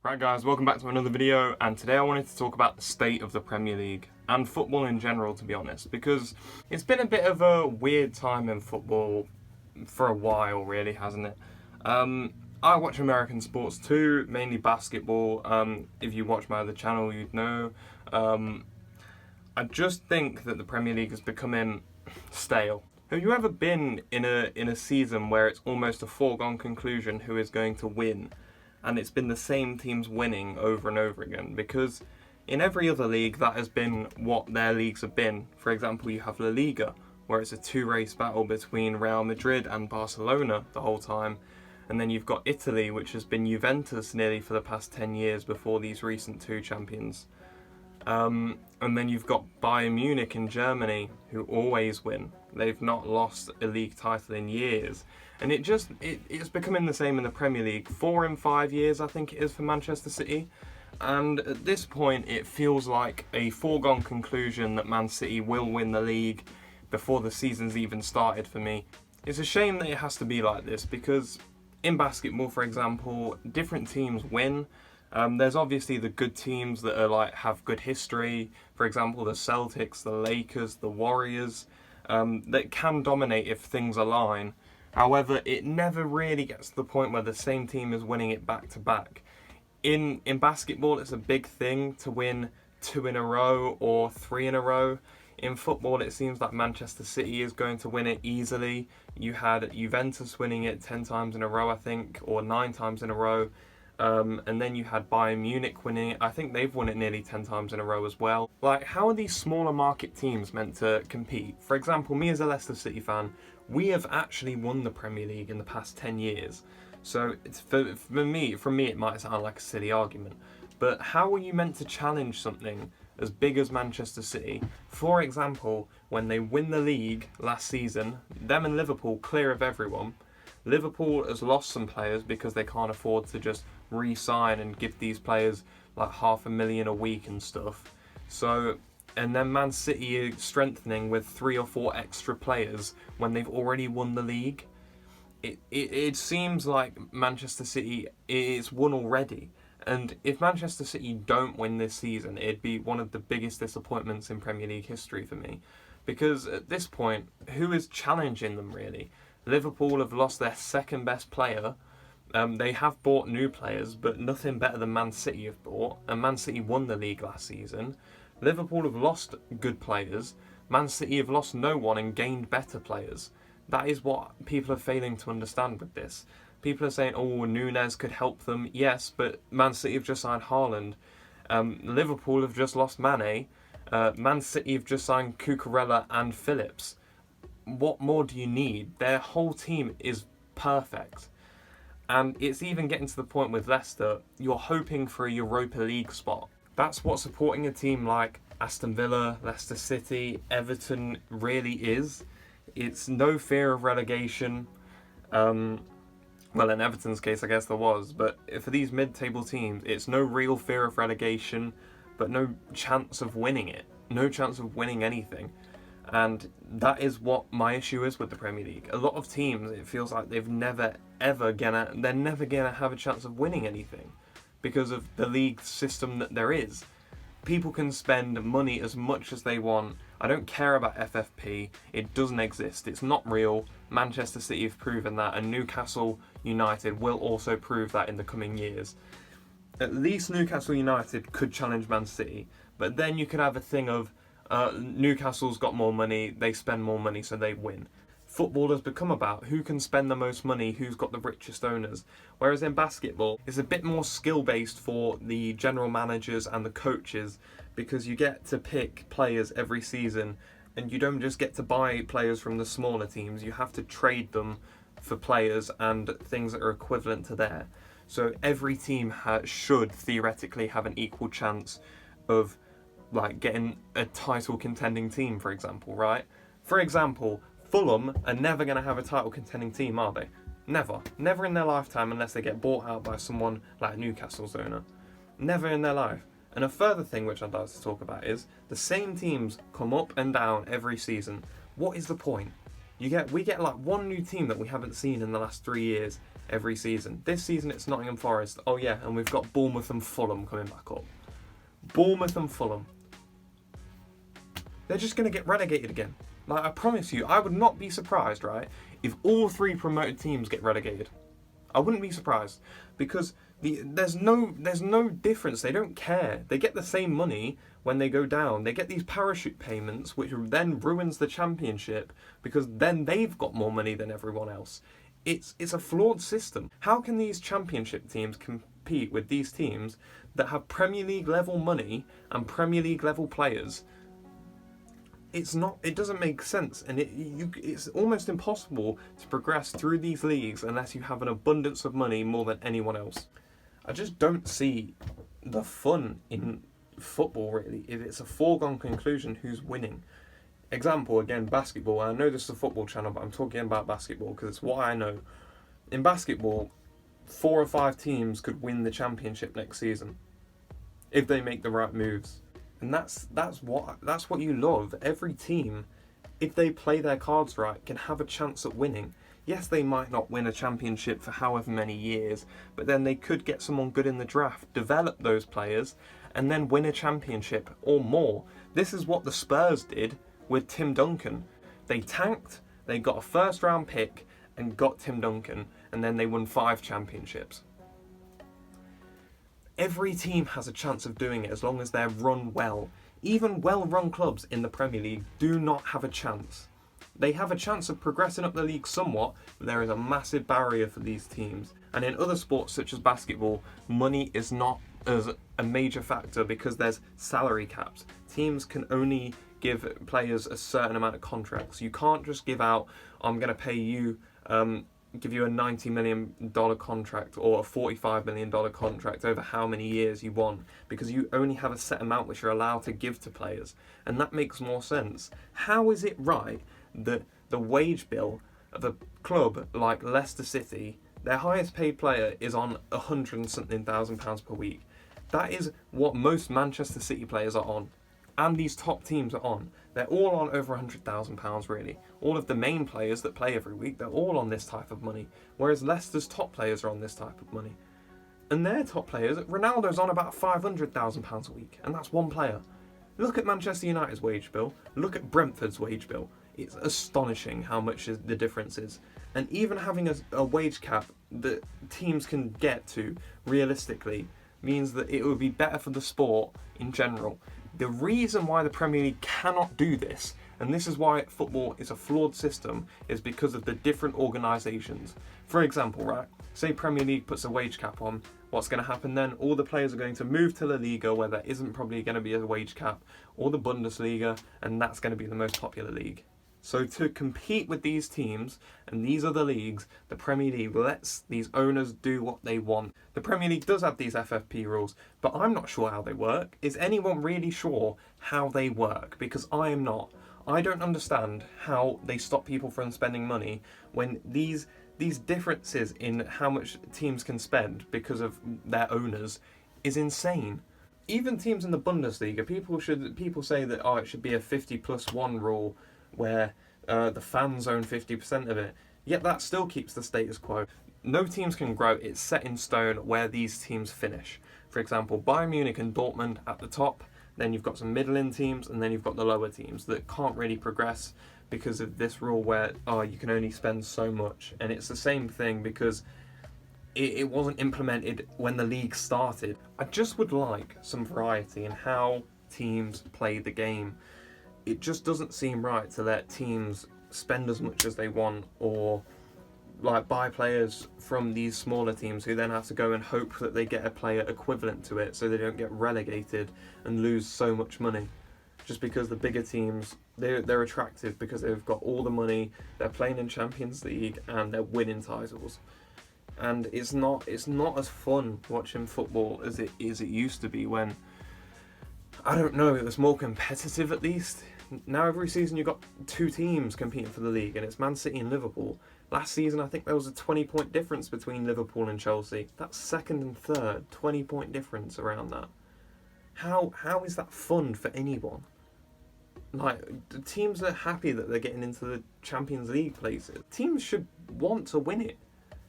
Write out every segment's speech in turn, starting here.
Right guys, welcome back to another video, and today I wanted to talk about the state of the Premier League and football in general, to be honest, because it's been a bit of a weird time in football for a while, really, hasn't it? I watch American sports too, mainly basketball. If you watch my other channel, you'd know. I just think that the Premier League is becoming stale. Have you ever been in a season where it's almost a foregone conclusion who is going to win? And it's been the same teams winning over and over again, because in every other league that has been what their leagues have been. For example, you have La Liga, where it's a two-race battle between Real Madrid and Barcelona the whole time, and then you've got Italy, which has been Juventus nearly for the past 10 years before these recent two champions. And then you've got Bayern Munich in Germany, who always win. They've not lost a league title in years. And it's becoming the same in the Premier League. 4 in 5 years, I think it is, for Manchester City. And at this point, it feels like a foregone conclusion that Man City will win the league before the season's even started for me. It's a shame that it has to be like this, because in basketball, for example, different teams win. There's obviously the good teams that are have good history. For example, the Celtics, the Lakers, the Warriors, that can dominate if things align. However, it never really gets to the point where the same team is winning it back to back. In basketball, it's a big thing to win 2 in a row or 3 in a row. In football, it seems like Manchester City is going to win it easily. You had Juventus winning it 10 times in a row, I think, or 9 times in a row. And then you had Bayern Munich winning it. I think they've won it nearly 10 times in a row as well. How are these smaller market teams meant to compete? For example, me as a Leicester City fan, we have actually won the Premier League in the past 10 years. So for me, it might sound like a silly argument. But how are you meant to challenge something as big as Manchester City? For example, when they win the league last season, them and Liverpool clear of everyone. Liverpool has lost some players because they can't afford to just re-sign and give these players like $500,000 a week and stuff. So, and then Man City is strengthening with 3 or 4 extra players when they've already won the league. It seems like Manchester City is won already. And if Manchester City don't win this season, it'd be one of the biggest disappointments in Premier League history for me. Because at this point, who is challenging them really? Liverpool have lost their second best player. They have bought new players, but nothing better than Man City have bought. And Man City won the league last season. Liverpool have lost good players. Man City have lost no one and gained better players. That is what people are failing to understand with this. People are saying, oh, Núñez could help them. Yes, but Man City have just signed Haaland. Liverpool have just lost Mane. Man City have just signed Cucurella and Phillips. What more do you need? Their whole team is perfect. And it's even getting to the point with Leicester, you're hoping for a Europa League spot. That's what supporting a team like Aston Villa, Leicester City, Everton really is. It's no fear of relegation. Well, in Everton's case, I guess there was. But for these mid-table teams, it's no real fear of relegation, but no chance of winning it. No chance of winning anything. And that is what my issue is with the Premier League. A lot of teams, it feels like they're never gonna have a chance of winning anything because of the league system that there is. People can spend money as much as they want. I don't care about FFP. It doesn't exist. It's not real. Manchester City have proven that, and Newcastle United will also prove that in the coming years. At least Newcastle United could challenge Man City, but then you could have a thing of Newcastle's got more money, they spend more money, so they win. Football has become about who can spend the most money, who's got the richest owners. Whereas in basketball, it's a bit more skill-based for the general managers and the coaches, because you get to pick players every season, and you don't just get to buy players from the smaller teams, you have to trade them for players and things that are equivalent to there. So every team should theoretically have an equal chance of getting a title contending team, for example, right? For example, Fulham are never going to have a title contending team, are they? Never. Never in their lifetime, unless they get bought out by someone like Newcastle's owner. Never in their life. And a further thing which I'd like to talk about is the same teams come up and down every season. What is the point? We get like one new team that we haven't seen in the last 3 years every season. This season it's Nottingham Forest. Oh yeah, and we've got Bournemouth and Fulham coming back up. Bournemouth and Fulham. They're just going to get relegated again. Like, I promise you, I would not be surprised, right, if all 3 promoted teams get relegated. I wouldn't be surprised, because there's no difference. They don't care. They get the same money when they go down. They get these parachute payments, which then ruins the championship, because then they've got more money than everyone else. It's a flawed system. How can these championship teams compete with these teams that have Premier League level money and Premier League level players? It doesn't make sense, and it's almost impossible to progress through these leagues unless you have an abundance of money more than anyone else. I just don't see the fun in football, really, if it's a foregone conclusion who's winning. Example, again, basketball. I know this is a football channel, but I'm talking about basketball because it's what I know. In basketball, 4 or 5 teams could win the championship next season if they make the right moves. And that's what you love. Every team, if they play their cards right, can have a chance at winning. Yes, they might not win a championship for however many years, but then they could get someone good in the draft, develop those players, and then win a championship or more. This is what the Spurs did with Tim Duncan. They tanked, they got a first round pick and got Tim Duncan, and then they won 5 championships. Every team has a chance of doing it as long as they're run well. Even well-run clubs in the Premier League do not have a chance. They have a chance of progressing up the league somewhat, but there is a massive barrier for these teams. And in other sports such as basketball, money is not as a major factor because there's salary caps. Teams can only give players a certain amount of contracts. You can't just give out, I'm going to pay you give you a $90 million contract or a $45 million contract over how many years you want, because you only have a set amount which you're allowed to give to players, and that makes more sense. How is it right that the wage bill of a club like Leicester City, their highest paid player is on £100 and something thousand per week? That is what most Manchester City players are on, and these top teams are on. They're all on over £100,000 really. All of the main players that play every week, they're all on this type of money. Whereas Leicester's top players are on this type of money. And their top players, Ronaldo's on about £500,000 a week, and that's one player. Look at Manchester United's wage bill. Look at Brentford's wage bill. It's astonishing how much the difference is. And even having a wage cap that teams can get to realistically means that it would be better for the sport in general. The reason why the Premier League cannot do this, and this is why football is a flawed system, is because of the different organisations. For example, right, say Premier League puts a wage cap on, what's going to happen then? All the players are going to move to La Liga, where there isn't probably going to be a wage cap, or the Bundesliga, and that's going to be the most popular league. So to compete with these teams and these other leagues, the Premier League lets these owners do what they want. The Premier League does have these FFP rules, but I'm not sure how they work. Is anyone really sure how they work? Because I am not. I don't understand how they stop people from spending money when these differences in how much teams can spend because of their owners is insane. Even teams in the Bundesliga, people say that it should be a 50+1 rule where the fans own 50% of it, yet that still keeps the status quo. No teams can grow, it's set in stone where these teams finish. For example, Bayern Munich and Dortmund at the top, then you've got some middling teams, and then you've got the lower teams that can't really progress because of this rule where you can only spend so much. And it's the same thing because it wasn't implemented when the league started. I just would like some variety in how teams play the game. It just doesn't seem right to let teams spend as much as they want, or like buy players from these smaller teams who then have to go and hope that they get a player equivalent to it so they don't get relegated and lose so much money. Just because the bigger teams, they're attractive because they've got all the money, they're playing in Champions League and they're winning titles. And it's not as fun watching football as it used to be when, I don't know, it was more competitive at least. Now every season you've got 2 teams competing for the league, and it's Man City and Liverpool. Last season I think there was a 20-point difference between Liverpool and Chelsea. That's second and third, 20-point difference around that. How is that fun for anyone? Like, the teams are happy that they're getting into the Champions League places. Teams should want to win it.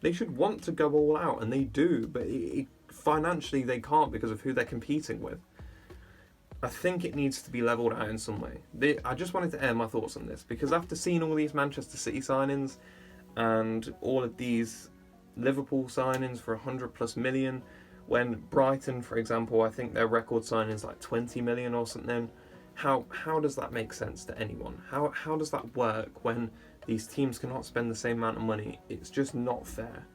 They should want to go all out, and they do, but financially they can't because of who they're competing with. I think it needs to be levelled out in some way. I just wanted to air my thoughts on this because after seeing all these Manchester City signings and all of these Liverpool signings for 100 plus million, when Brighton, for example, I think their record signing is like 20 million or something. How does that make sense to anyone? How does that work when these teams cannot spend the same amount of money? It's just not fair,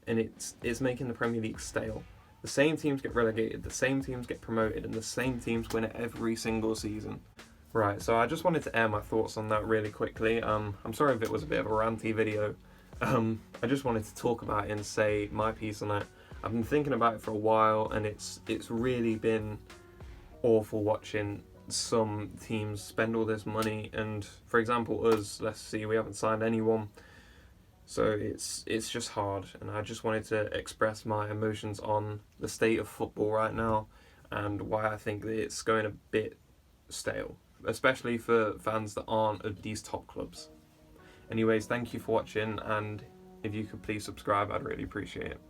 and it's making the Premier League stale. The same teams get relegated, the same teams get promoted, and the same teams win it every single season. Right, so I just wanted to air my thoughts on that really quickly. I'm sorry if it was a bit of a ranty video. I just wanted to talk about it and say my piece on it. I've been thinking about it for a while, and it's really been awful watching some teams spend all this money. And for example, us, let's see, we haven't signed anyone. So it's just hard, and I just wanted to express my emotions on the state of football right now and why I think that it's going a bit stale, especially for fans that aren't of these top clubs. Anyways, thank you for watching, and if you could please subscribe, I'd really appreciate it.